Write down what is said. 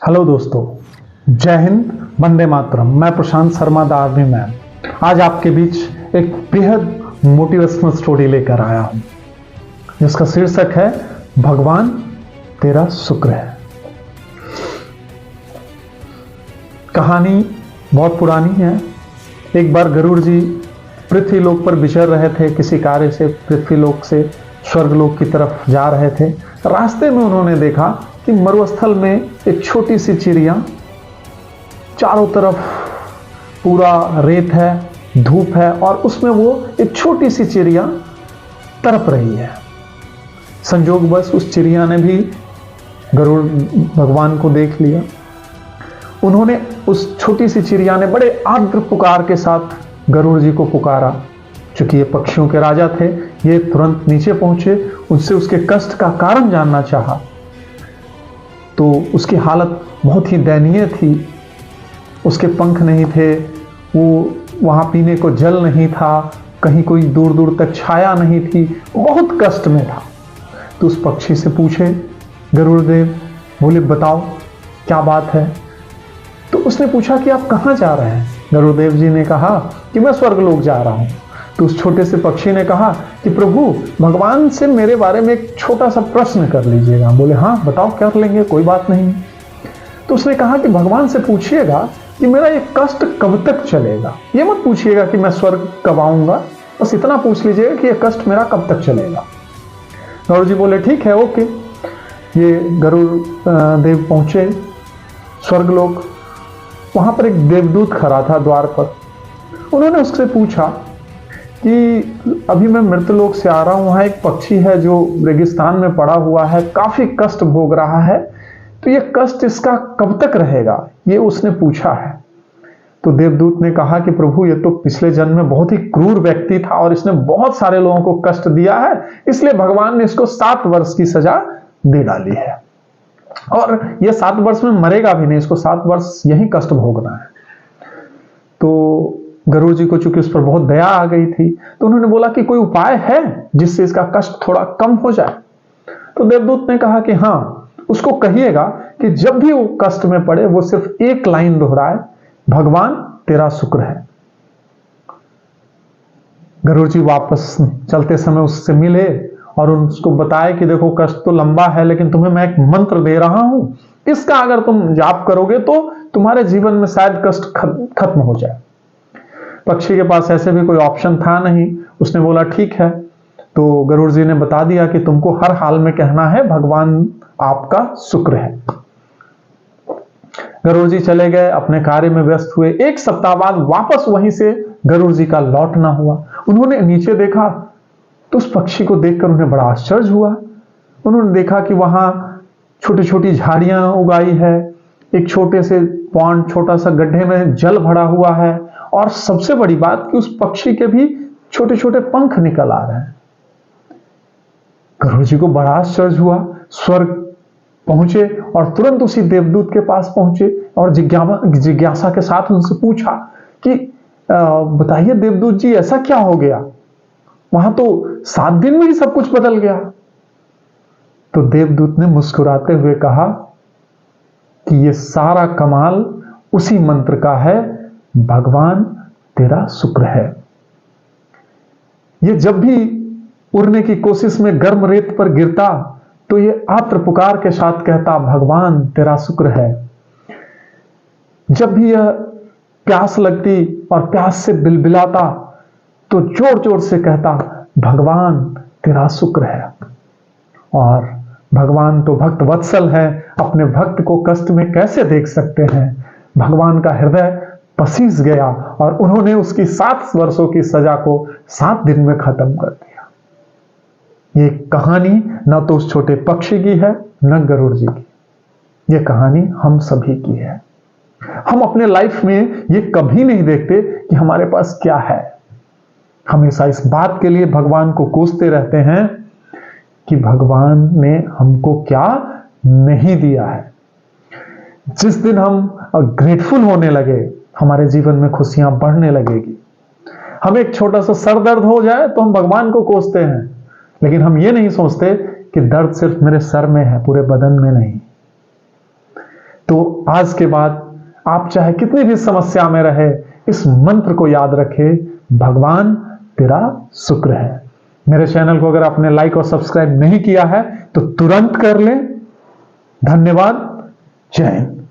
Hello दोस्तों, जय हिंद, वंदे मातरम। मैं प्रशांत शर्मा द आर्मी मैन आज आपके बीच एक बेहद मोटिवेशनल स्टोरी लेकर आया हूं जिसका शीर्षक है भगवान तेरा शुक्र है। कहानी बहुत पुरानी है। एक बार गरुड़ जी पृथ्वीलोक पर विचर रहे थे। किसी कार्य से पृथ्वीलोक से स्वर्गलोक की तरफ जा रहे थे। रास्ते में उन्होंने देखा कि मरुस्थल में एक छोटी सी चिड़िया, चारों तरफ पूरा रेत है, धूप है और उसमें वो एक छोटी सी चिड़िया तड़प रही है। संयोगवश उस चिड़िया ने भी गरुड़ भगवान को देख लिया। उन्होंने उस छोटी सी चिड़िया ने बड़े आर्द्र पुकार के साथ गरुड़ जी को पुकारा। चूंकि ये पक्षियों के राजा थे, ये तुरंत नीचे पहुंचे, उनसे उसके कष्ट का कारण जानना चाहा। तो उसकी हालत बहुत ही दयनीय थी। उसके पंख नहीं थे, वो वहाँ पीने को जल नहीं था, कहीं कोई दूर दूर तक छाया नहीं थी, बहुत कष्ट में था। तो उस पक्षी से पूछे गरुड़देव, बोले बताओ क्या बात है। तो उसने पूछा कि आप कहाँ जा रहे हैं। गरुड़देव जी ने कहा कि मैं स्वर्गलोक जा रहा हूँ। तो उस छोटे से पक्षी ने कहा कि प्रभु, भगवान से मेरे बारे में एक छोटा सा प्रश्न कर लीजिएगा। बोले हाँ बताओ, कर लेंगे, कोई बात नहीं। तो उसने कहा कि भगवान से पूछिएगा कि मेरा ये कष्ट कब तक चलेगा। ये मत पूछिएगा कि मैं स्वर्ग कब आऊंगा, बस इतना पूछ लीजिएगा कि ये कष्ट मेरा कब तक चलेगा। गरुड़ जी बोले ठीक है, ओके। ये गरुड़ देव पहुंचे स्वर्गलोक। वहां पर एक देवदूत खड़ा था द्वार पर। उन्होंने उससे पूछा कि अभी मैं मृतलोक से आ रहा हूं, वहां एक पक्षी है जो रेगिस्तान में पड़ा हुआ है, काफी कष्ट भोग रहा है, तो ये कष्ट इसका कब तक रहेगा, ये उसने पूछा है। तो देवदूत ने कहा कि प्रभु, ये तो पिछले जन्म में बहुत ही क्रूर व्यक्ति था और इसने बहुत सारे लोगों को कष्ट दिया है, इसलिए भगवान ने इसको 7 वर्ष की सजा दे डाली है और ये 7 वर्ष में मरेगा भी नहीं, इसको 7 वर्ष यही कष्ट भोगना है। तो गरुड़ जी को चूंकि उस पर बहुत दया आ गई थी, तो उन्होंने बोला कि कोई उपाय है जिससे इसका कष्ट थोड़ा कम हो जाए। तो देवदूत ने कहा कि हाँ, उसको कहिएगा कि जब भी वो कष्ट में पड़े वो सिर्फ एक लाइन दोहराए, भगवान तेरा शुक्र है। गरुड़ जी वापस चलते समय उससे मिले और उसको बताया कि देखो, कष्ट तो लंबा है, लेकिन तुम्हें मैं एक मंत्र दे रहा हूं, इसका अगर तुम जाप करोगे तो तुम्हारे जीवन में शायद कष्ट खत्म हो जाए। पक्षी के पास ऐसे भी कोई ऑप्शन था नहीं। उसने बोला ठीक है। तो गरुड़ जी ने बता दिया कि तुमको हर हाल में कहना है भगवान आपका शुक्र है। गरुड़ जी चले गए, अपने कार्य में व्यस्त हुए। 1 सप्ताह बाद वापस वहीं से गरुड़ जी का लौटना हुआ। उन्होंने नीचे देखा तो उस पक्षी को देखकर उन्हें बड़ा आश्चर्य हुआ। उन्होंने देखा कि वहां छोटी छोटी झाड़ियां उगाई है, एक छोटे से पॉन्ड, छोटा सा गड्ढे में जल भरा हुआ है और सबसे बड़ी बात कि उस पक्षी के भी छोटे छोटे पंख निकल आ रहे हैं। गरुड़ जी को बड़ा आश्चर्य हुआ। स्वर्ग पहुंचे और तुरंत उसी देवदूत के पास पहुंचे और जिज्ञासा के साथ उनसे पूछा कि बताइए देवदूत जी, ऐसा क्या हो गया, वहां तो 7 दिन में ही सब कुछ बदल गया। तो देवदूत ने मुस्कुराते हुए कहा कि ये सारा कमाल उसी मंत्र का है, भगवान तेरा शुक्र है। ये जब भी उड़ने की कोशिश में गर्म रेत पर गिरता तो ये आर्त पुकार के साथ कहता, भगवान तेरा शुक्र है। जब भी यह प्यास लगती और प्यास से बिलबिलाता तो जोर जोर से कहता, भगवान तेरा शुक्र है। और भगवान तो भक्त वत्सल है, अपने भक्त को कष्ट में कैसे देख सकते हैं। भगवान का हृदय पसीज गया और उन्होंने उसकी 7 वर्षों की सजा को 7 दिन में खत्म कर दिया। ये कहानी न तो उस छोटे पक्षी की है, न गरुड़ जी की, ये कहानी हम सभी की है। हम अपने लाइफ में ये कभी नहीं देखते कि हमारे पास क्या है। हमेशा इस बात के लिए भगवान को कोसते रहते हैं कि भगवान ने हमको क्या नहीं दिया है। जिस दिन हम ग्रेटफुल होने लगे, हमारे जीवन में खुशियां बढ़ने लगेगी। हमें एक छोटा सा सर दर्द हो जाए तो हम भगवान को कोसते हैं, लेकिन हम ये नहीं सोचते कि दर्द सिर्फ मेरे सर में है, पूरे बदन में नहीं। तो आज के बाद आप चाहे कितनी भी समस्या में रहे, इस मंत्र को याद रखें, भगवान तेरा शुक्र है। मेरे चैनल को अगर आपने लाइक और सब्सक्राइब नहीं किया है तो तुरंत कर लें। धन्यवाद। जय हिंद।